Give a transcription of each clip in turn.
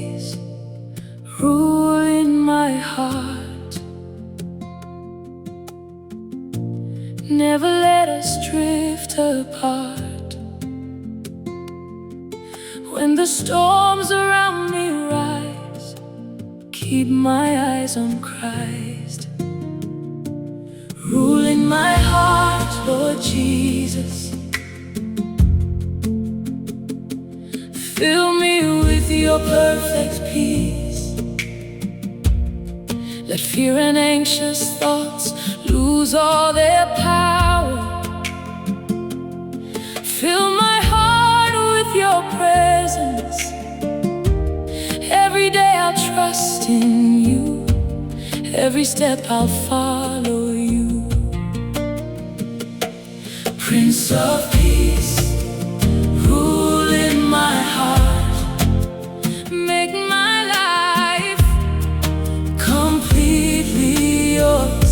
peace, rule in my heart. Never let us drift apart. When the storms around me rise, keep my eyes on Christ. Rule in my heart, Lord Jesus. Fill me with your perfect peace. Let fear and anxious thoughts lose all their power. Fill my heart with your presence. Every day I'll trust in you. Every step I'll follow you. Prince of Peace, rule in my heart. Make my life completely yours.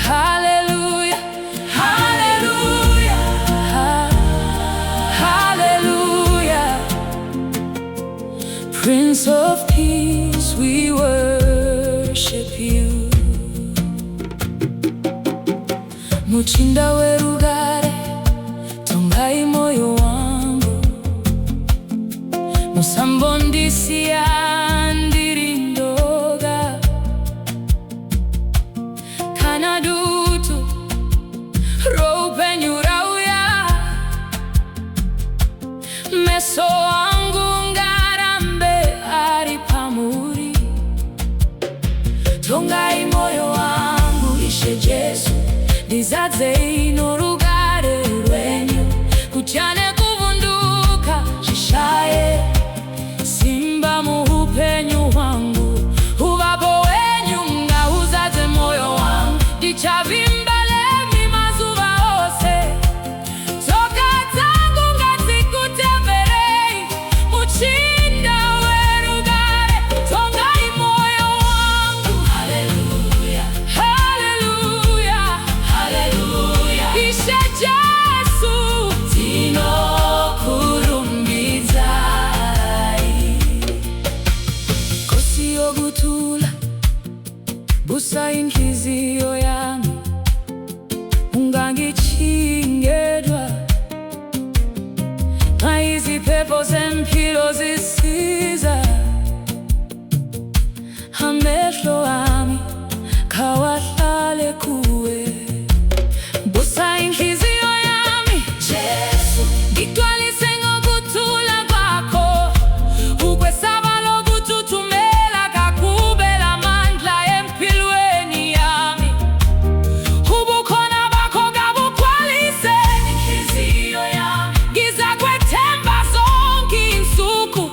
Hallelujah, hallelujah, hallelujah. Prince of Peace, we worship you. Muchinda werugare, tongai moyo wangu. Musambondisi andirindoga. Kanadutu ropenyurauya. Meso wangu ngarambe aripamuri. Tongai moyo wangu ishe Jesu. Dizaze inurugare rwenyu. Kuchane kuvunduka shishaye. Simba muhupenyu wangu. Uvapo wenyu nga uzaze moyo wangu. Dichavimbale mimazuva ose. Toka tangu ngati kutemberei. Muchinda werugare, tongai moyo wangu. Hallelujah, hallelujah, hallelujah. Ishe Jesu tino kurumbizai. Kosi ogutula busa inhliziyo yami. Ungangichingedwa ngaiziphepho zempilo zisiza. Amehlo ami kawahlale kuwe. Busa inhliziyo yami Jesu, ngigcwalise ngokuthula kwakho. Ukwesaba lokuthuthumela kakubela amandla empilweni yami. Ubukhona bakho kabugcwalise inhliziyo yami. Ngizakwethemba zonke insuku.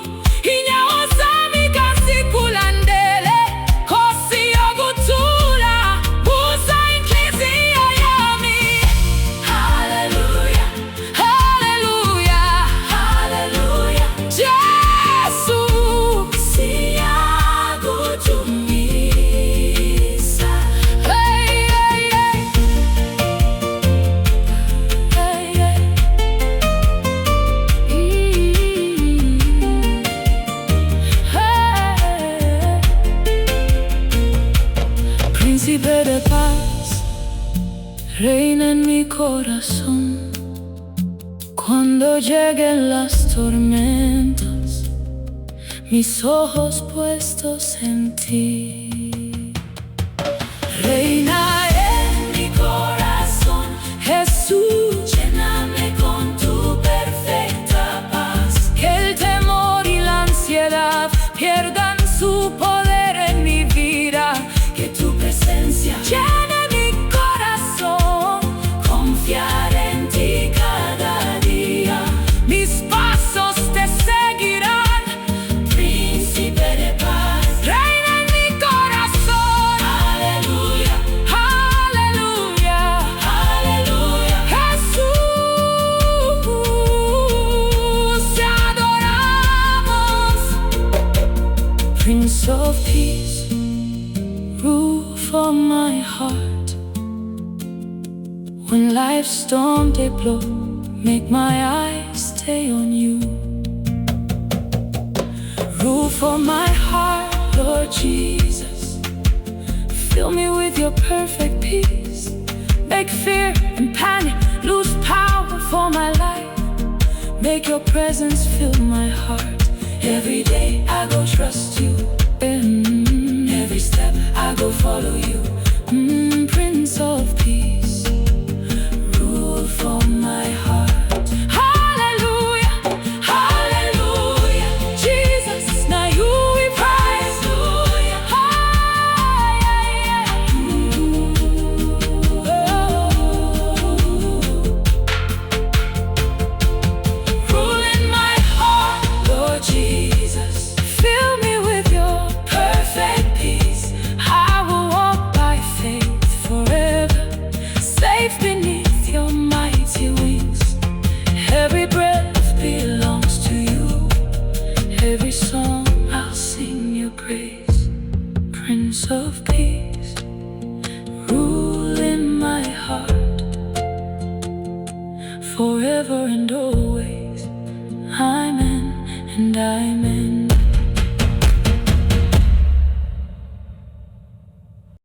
Inyawo zami kazikulandele. Nkosi yokuthula, busa inhliziyo yami. Hallelujah, hallelujah, hallelujah. Jesu siyakuthumisa. Hey, hey, hey. Hey, hey. Hey. Príncipe de paz, reina en mi corazón. Cuando lleguen las tormentas, mis ojos puestos en ti. Reina en mi corazón, Jesús, lléname con tu perfecta paz. Que el temor y la ansiedad pierdan su poder en mi vida. Que tu presencia llene mi corazón. Confiaré en ti cada día. Mis pasos te seguirán. Príncipe de paz, reina en mi corazón. Aleluya, aleluya, aleluya. Jesús, te adoramos. Prince of Peace, rule for my heart. When life's storm they blow, make my eyes stay on you. Rule Rule for my heart, Lord Jesus. Fill me with your perfect peace. Make fear and panic lose power for my life. Make your presence fill my heart. Every day I go trust you. Every step I go follow you. Prince of Peace, rule for my heart. Hallelujah, hallelujah, Jesus, now you we praise. Rule in my heart, Lord Jesus. Fill me with your perfect peace. I will walk by faith forever, safe beneath your mighty wings. Every breath belongs to you. Every song I'll sing your praise. Prince of Peace, rule in my heart, forever and always. Amen and amen.